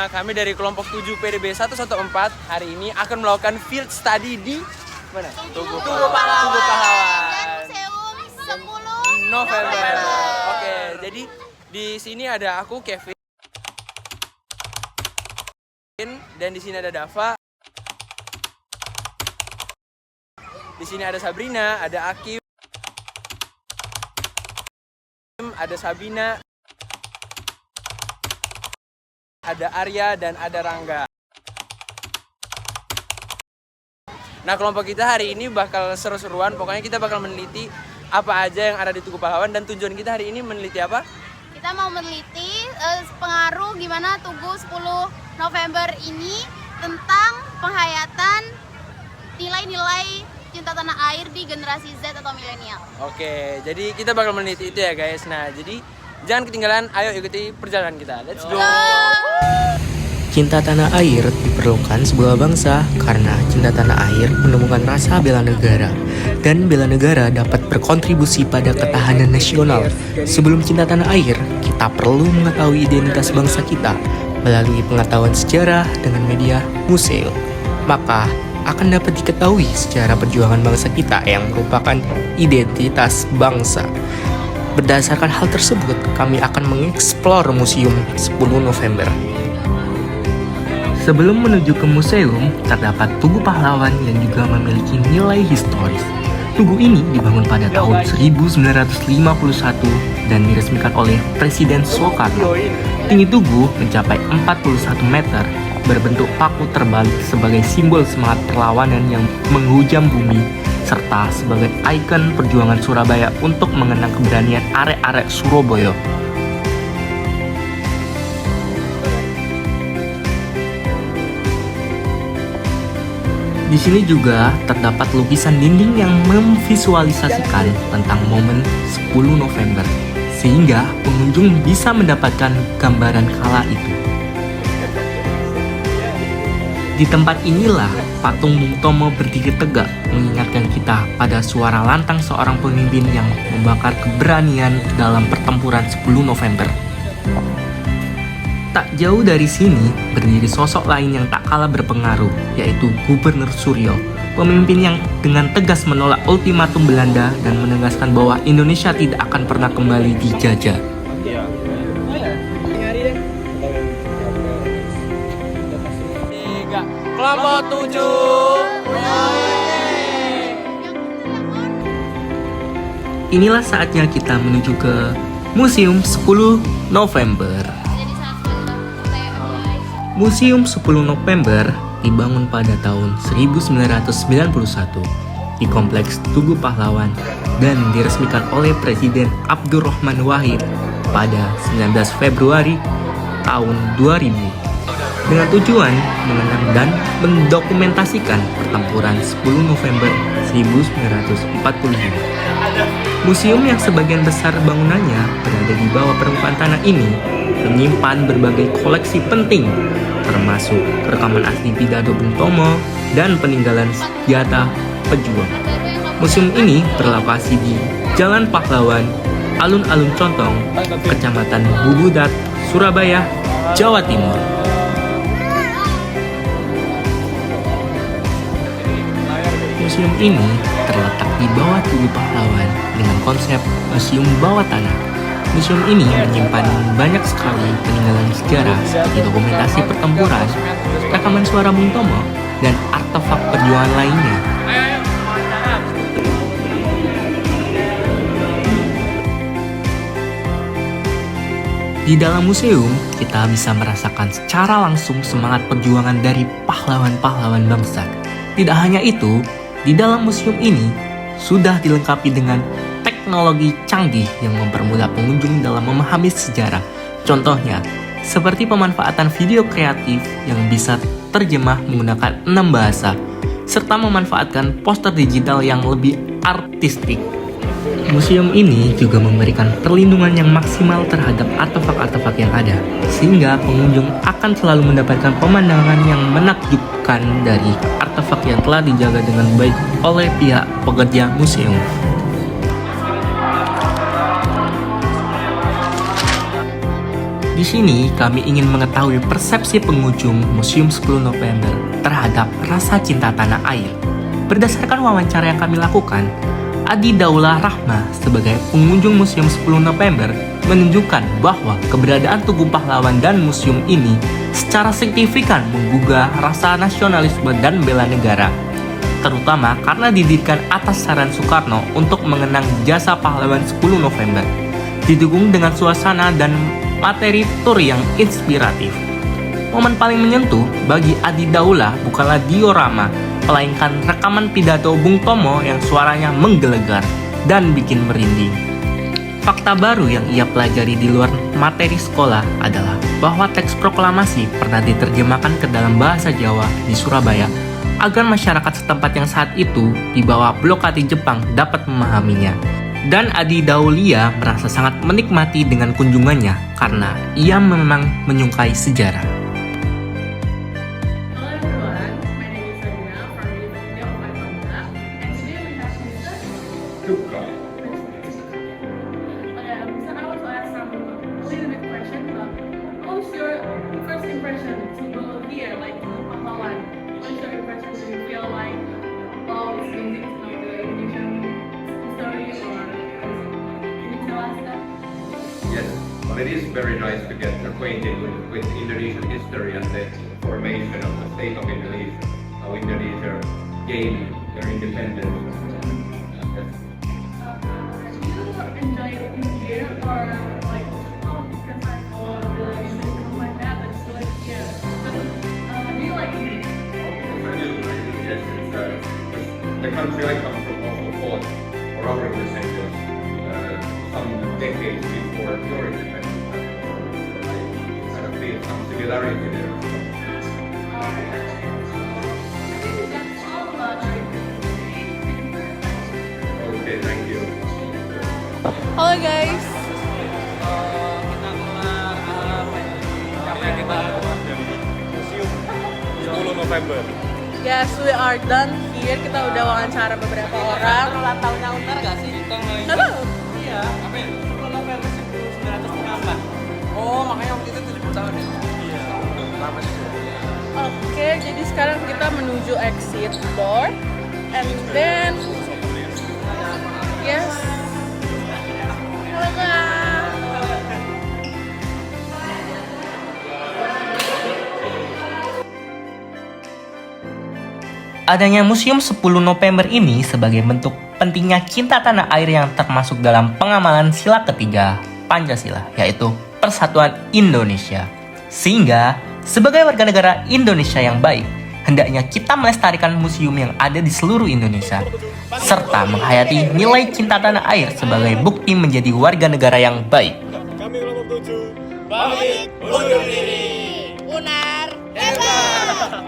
kami dari kelompok 7 PDB 114 hari ini akan melakukan field study di mana? Tugu Pahlawan. Dan Museum 10 November. Oke, jadi di sini ada aku Kevin dan di sini ada Dava. Di sini ada Sabrina, ada Akim, ada Sabina, ada Arya dan ada Rangga. Nah, kelompok kita hari ini bakal seru-seruan. Pokoknya kita bakal meneliti apa aja yang ada di Tugu Pahlawan, dan tujuan kita hari ini meneliti apa? Kita mau meneliti pengaruh gimana Tugu 10 November ini tentang penghayatan nilai-nilai cinta tanah air di generasi Z atau milenial. Oke, jadi kita bakal meneliti itu ya guys. Nah, jadi jangan ketinggalan, ayo ikuti perjalanan kita. Let's go! Cinta tanah air diperlukan sebuah bangsa karena cinta tanah air menemukan rasa bela negara. Dan bela negara dapat berkontribusi pada ketahanan nasional. Sebelum cinta tanah air, kita perlu mengetahui identitas bangsa kita melalui pengetahuan sejarah dengan media museum. Maka, akan dapat diketahui secara perjuangan bangsa kita yang merupakan identitas bangsa. Berdasarkan hal tersebut, kami akan mengeksplor Museum 10 November. Sebelum menuju ke museum, terdapat Tugu Pahlawan yang juga memiliki nilai historis. Tugu ini dibangun pada tahun 1951 dan diresmikan oleh Presiden Soekarno. Tinggi tugu mencapai 41 meter, berbentuk paku terbalik sebagai simbol semangat perlawanan yang menghujam bumi, serta sebagai ikon perjuangan Surabaya untuk mengenang keberanian arek-arek Surabaya. Di sini juga terdapat lukisan dinding yang memvisualisasikan tentang momen 10 November, sehingga pengunjung bisa mendapatkan gambaran kala itu. Di tempat inilah patung Bung Tomo berdiri tegak, mengingatkan kita pada suara lantang seorang pemimpin yang membakar keberanian dalam pertempuran 10 November. Tak jauh dari sini berdiri sosok lain yang tak kalah berpengaruh, yaitu Gubernur Suryo, pemimpin yang dengan tegas menolak ultimatum Belanda dan menegaskan bahwa Indonesia tidak akan pernah kembali dijajah. Kelompok 7. Inilah saatnya kita menuju ke Museum 10 November. Museum 10 November dibangun pada tahun 1991 di Kompleks Tugu Pahlawan dan diresmikan oleh Presiden Abdurrahman Wahid pada 19 Februari tahun 2000 dengan tujuan mengenang dan mendokumentasikan pertempuran 10 November 1945. Museum yang sebagian besar bangunannya berada di bawah permukaan tanah ini menyimpan berbagai koleksi penting, termasuk rekaman asli pidato Bung Tomo dan peninggalan senjata pejuang. Museum ini berlokasi di Jalan Pahlawan, Alun-Alun Contong, Kecamatan Bubudat, Surabaya, Jawa Timur. Museum ini terletak di bawah Tugu Pahlawan dengan konsep museum bawah tanah. Museum ini menyimpan banyak sekali peninggalan sejarah seperti dokumentasi pertempuran, rekaman suara Bung Tomo, dan artefak perjuangan lainnya. Di dalam museum, kita bisa merasakan secara langsung semangat perjuangan dari pahlawan-pahlawan bangsa. Tidak hanya itu, di dalam museum ini sudah dilengkapi dengan teknologi canggih yang mempermudah pengunjung dalam memahami sejarah. Contohnya, seperti pemanfaatan video kreatif yang bisa terjemah menggunakan 6 bahasa, serta memanfaatkan poster digital yang lebih artistik. Museum ini juga memberikan perlindungan yang maksimal terhadap artefak-artefak yang ada, sehingga pengunjung akan selalu mendapatkan pemandangan yang menakjubkan dari artefak yang telah dijaga dengan baik oleh pihak pekerja museum. Di sini kami ingin mengetahui persepsi pengunjung Museum 10 November terhadap rasa cinta tanah air. Berdasarkan wawancara yang kami lakukan, Adi Daula Rahma sebagai pengunjung Museum 10 November menunjukkan bahwa keberadaan Tugu Pahlawan dan museum ini secara signifikan menggugah rasa nasionalisme dan bela negara, terutama karena didirikan atas saran Soekarno untuk mengenang jasa pahlawan 10 November, didukung dengan suasana dan materi tur yang inspiratif. Momen paling menyentuh bagi Adi Daula bukanlah diorama, melainkan rekaman pidato Bung Tomo yang suaranya menggelegar dan bikin merinding. Fakta baru yang ia pelajari di luar materi sekolah adalah bahwa teks proklamasi pernah diterjemahkan ke dalam bahasa Jawa di Surabaya agar masyarakat setempat yang saat itu di bawah blokade Jepang dapat memahaminya. Dan Adi Daulia merasa sangat menikmati dengan kunjungannya karena ia memang menyukai sejarah. Hello everyone, my name is Sabina from University of Pampanga, and today we have Mr. Duka. So I want to ask a little bit question. What was your first impression to go here, like to Pahlawan? What is your impression? Do you feel like, oh, it's amazing to know the Indonesian story, or can you tell us that? Yes, well, it is very nice to get acquainted with Indonesian history and the formation of the state of Indonesia, how Indonesia gained their independence. Yes. Do you enjoy it here, or like, oh, because I saw the something like that, I just like here. But do you like it? Yes, the country I come from also fought for our independence some decades before your independence. So I kind of feel some similarity there. Okay, thank you. Halo guys, Kita keluar apa yang kita Museum 10 November. yes we are done here. Kita udah wawancara beberapa orang. ulang tahunnya Untar gak sih? Nggak tahu. Iya, apa ya? 10 November 1916. Oh, makanya waktu itu 70 tahun ya? Iya. Lama sih. Oke, jadi sekarang kita menuju exit door, and then yes. Halo Kak. Adanya Museum 10 November ini sebagai bentuk pentingnya cinta tanah air yang termasuk dalam pengamalan sila ketiga Pancasila, yaitu Persatuan Indonesia. Sehingga, sebagai warga negara Indonesia yang baik, hendaknya kita melestarikan museum yang ada di seluruh Indonesia, serta menghayati nilai cinta tanah air sebagai bukti menjadi warga negara yang baik. Kami kelompok 7 pamit undur diri. Unar hebat.